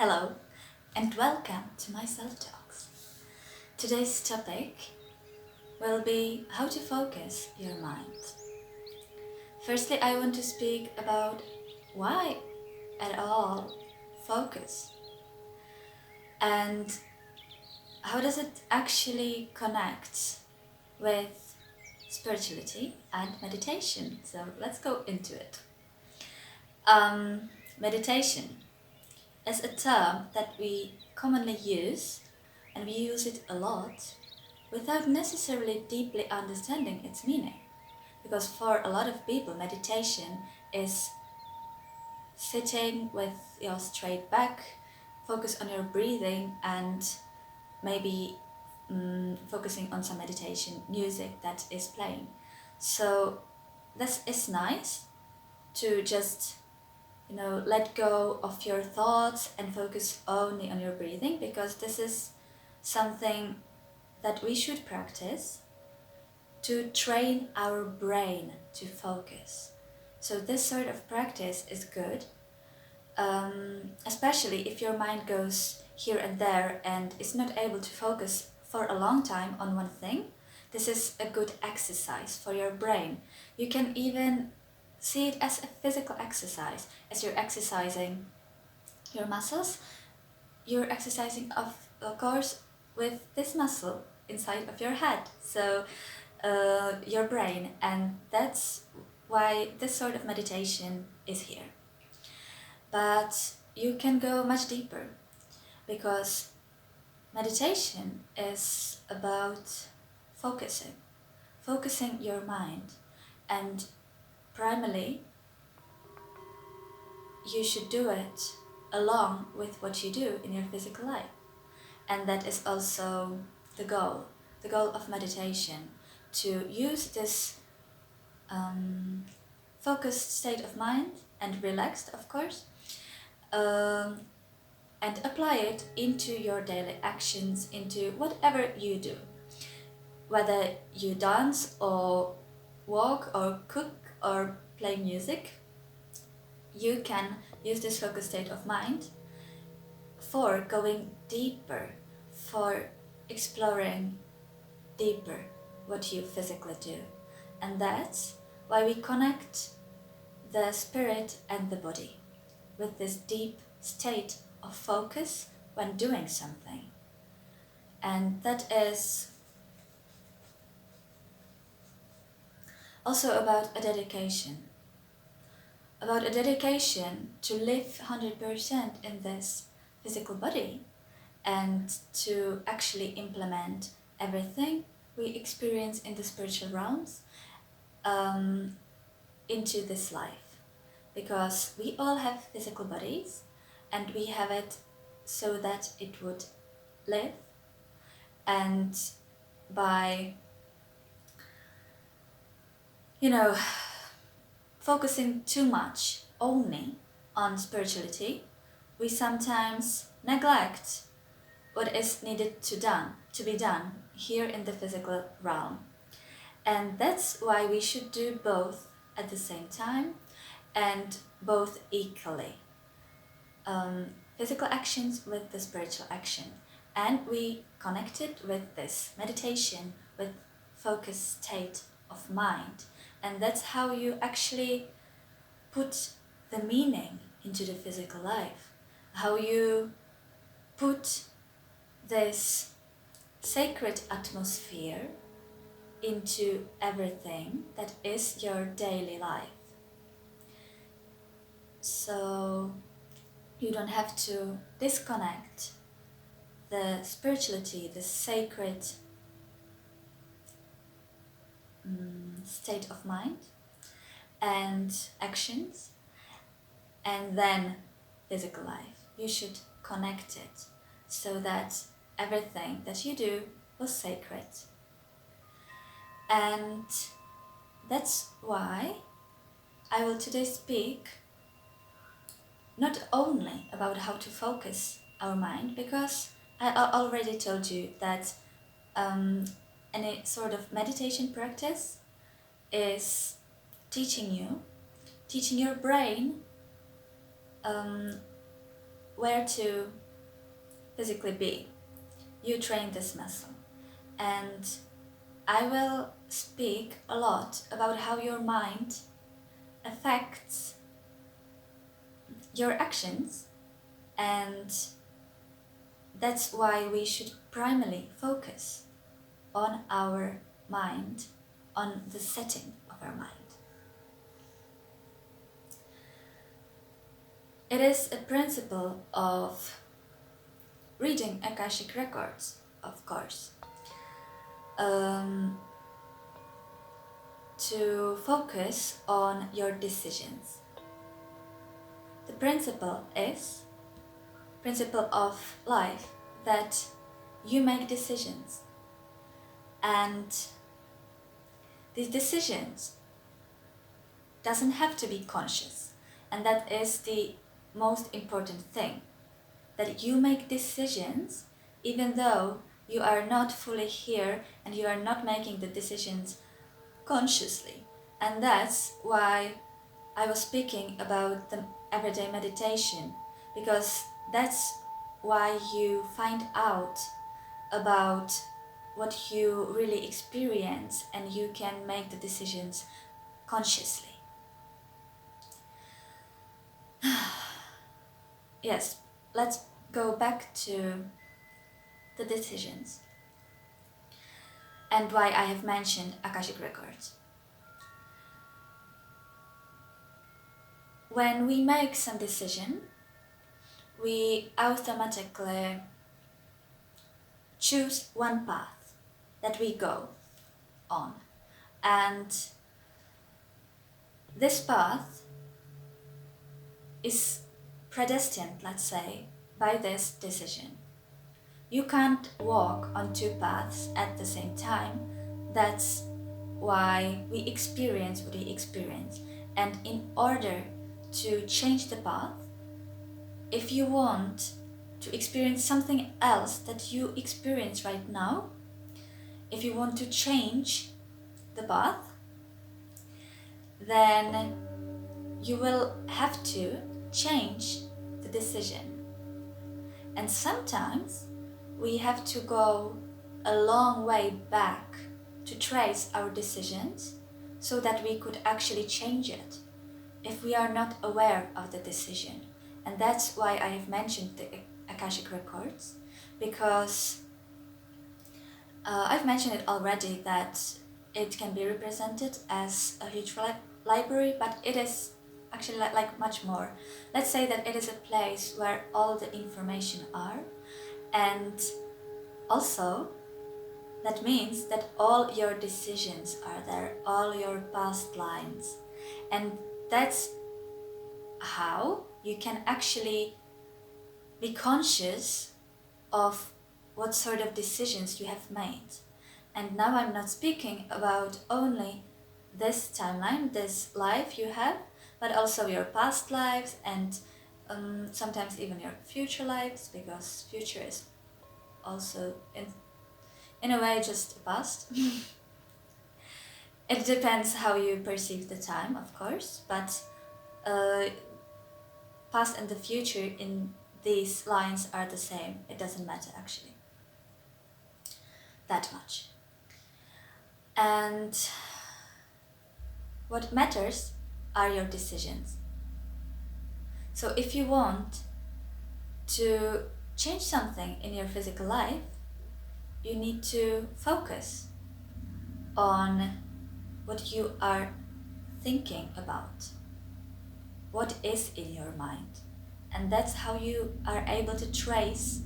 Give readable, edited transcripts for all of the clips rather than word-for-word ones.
Hello, and welcome to my self talks. Today's topic will be how to focus your mind. Firstly, I want to speak about why at all focus and how does it actually connect with spirituality and meditation. So let's go into it. Meditation is a term that we commonly use, and we use it a lot without necessarily deeply understanding its meaning. Because for a lot of people, meditation is sitting with your straight back, focus on your breathing, and maybe focusing on some meditation music that is playing. So this is nice to just let go of your thoughts and focus only on your breathing, because this is something that we should practice to train our brain to focus. So this sort of practice is good, especially if your mind goes here and there and is not able to focus for a long time on one thing. This is a good exercise for your brain. You can even see it as a physical exercise. As you're exercising your muscles, you're exercising, of course, with this muscle inside of your head, so your brain, and that's why this sort of meditation is here. But you can go much deeper, because meditation is about focusing your mind, and primarily you should do it along with what you do in your physical life. And that is also the goal of meditation, to use this focused state of mind, and relaxed, of course, and apply it into your daily actions, into whatever you do. Whether you dance or walk or cook or play music, you can use this focused state of mind for going deeper, for exploring deeper what you physically do. And that's why we connect the spirit and the body with this deep state of focus when doing something. And that is also about a dedication to live 100% in this physical body, and to actually implement everything we experience in the spiritual realms into this life. Because we all have physical bodies, and we have it so that it would live. And by focusing too much only on spirituality, we sometimes neglect what is needed to be done here in the physical realm. And that's why we should do both at the same time, and both equally. Physical actions with the spiritual action. And we connect it with this meditation, with focused state of mind. And that's how you actually put the meaning into the physical life. How you put this sacred atmosphere into everything that is your daily life. So you don't have to disconnect the spirituality, the sacred state of mind and actions, and then physical life. You should connect it so that everything that you do was sacred. And that's why I will today speak not only about how to focus our mind, because I already told you that any sort of meditation practice is teaching your brain where to physically be. You train this muscle. And I will speak a lot about how your mind affects your actions, and that's why we should primarily focus on our mind, on the setting of our mind. It is a principle of reading akashic records, of course, to focus on your decisions. The principle of life, that you make decisions, and these decisions doesn't have to be conscious, and that is the most important thing, that you make decisions even though you are not fully here and you are not making the decisions consciously. And that's why I was speaking about the everyday meditation, because that's why you find out about what you really experience and you can make the decisions consciously. Yes, let's go back to the decisions and why I have mentioned akashic records. When we make some decision, we automatically choose one path that we go on, and this path is predestined, let's say, by this decision. You can't walk on two paths at the same time. That's why we experience what we experience. And in order to change the path, if you want to experience something else that you experience right now, if you want to change the path, then you will have to change the decision. And sometimes we have to go a long way back to trace our decisions so that we could actually change it if we are not aware of the decision. And that's why I have mentioned the akashic records, because I've mentioned it already that it can be represented as a huge library, but it is actually like much more. Let's say that it is a place where all the information are, and also that means that all your decisions are there, all your past lines, and that's how you can actually be conscious of what sort of decisions you have made. And now I'm not speaking about only this timeline, this life you have, but also your past lives and sometimes even your future lives, because future is also in a way just the past. It depends how you perceive the time, of course, but past and the future in these lines are the same. It doesn't matter actually that much. And what matters are your decisions. So if you want to change something in your physical life, you need to focus on what you are thinking about, what is in your mind. And that's how you are able to trace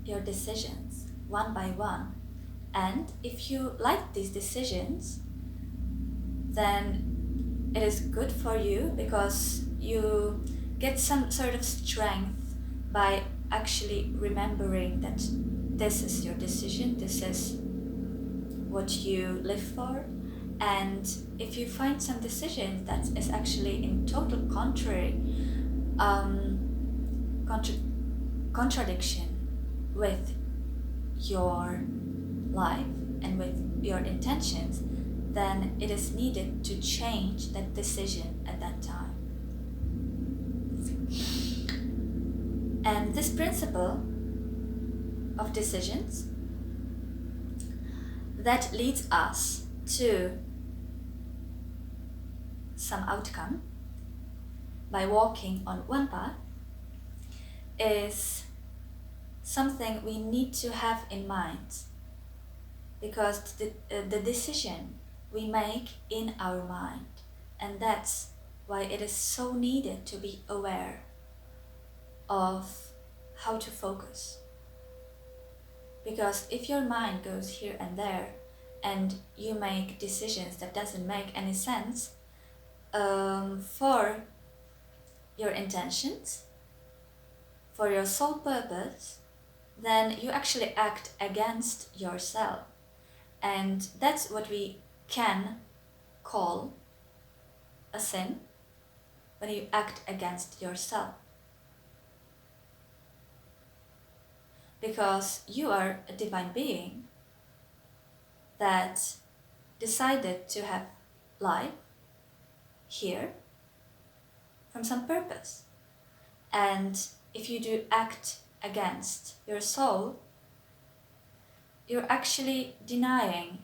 your decisions one by one. And if you like these decisions, then it is good for you, because you get some sort of strength by actually remembering that this is your decision, this is what you live for. And if you find some decision that is actually in total contradiction with your life and with your intentions, then it is needed to change that decision at that time. And this principle of decisions that leads us to some outcome by walking on one path is something we need to have in mind, because the decision we make in our mind, and that's why it is so needed to be aware of how to focus. Because if your mind goes here and there and you make decisions that doesn't make any sense for your intentions, for your sole purpose, then you actually act against yourself. And that's what we can call a sin, when you act against yourself. Because you are a divine being that decided to have life here from some purpose. And if you do act against your soul, you're actually denying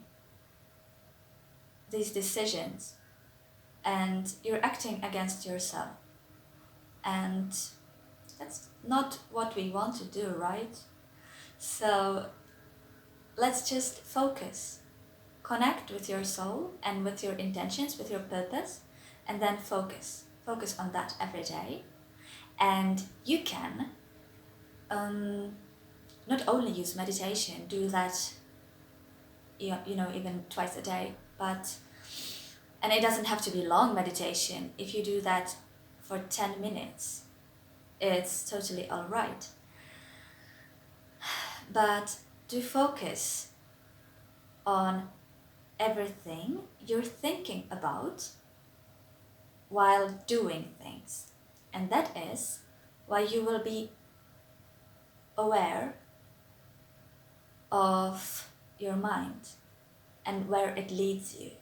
these decisions and you're acting against yourself. And that's not what we want to do, right? So let's just focus. Connect with your soul and with your intentions, with your purpose, and then focus. Focus on that every day. And you can not only use meditation, do that even twice a day, and it doesn't have to be long meditation. If you do that for 10 minutes, it's totally all right. But do focus on everything you're thinking about while doing things. And that is why you will be aware of your mind and where it leads you.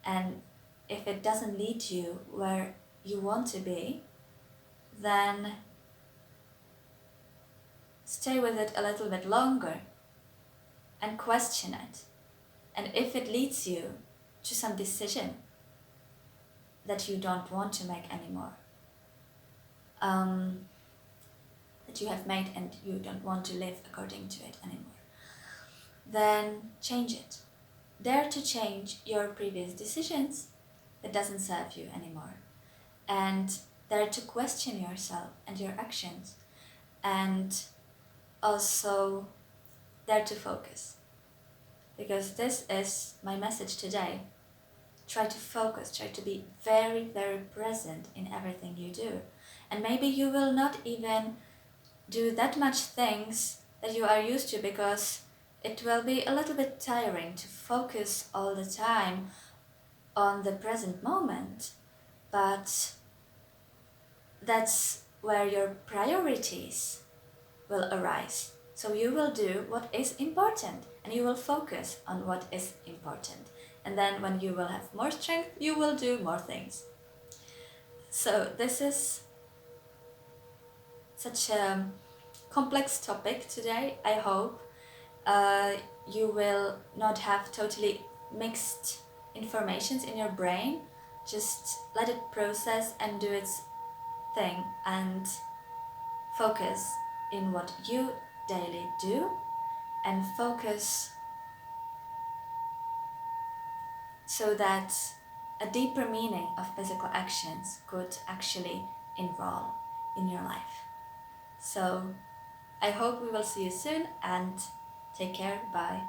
And if it doesn't lead you where you want to be, then stay with it a little bit longer and question it. And if it leads you to some decision that you don't want to make anymore, that you have made and you don't want to live according to it anymore, then change it. Dare to change your previous decisions that doesn't serve you anymore. And dare to question yourself and your actions. And also dare to focus. Because this is my message today. Try to focus, try to be very, very present in everything you do. And maybe you will not even do that much things that you are used to, because it will be a little bit tiring to focus all the time on the present moment. But that's where your priorities will arise. So you will do what is important and you will focus on what is important. And then when you will have more strength, you will do more things. So this is such a complex topic today. I hope you will not have totally mixed informations in your brain. Just let it process and do its thing and focus in what you daily do, and focus so that a deeper meaning of physical actions could actually enroll in your life. So I hope we will see you soon, and take care. Bye.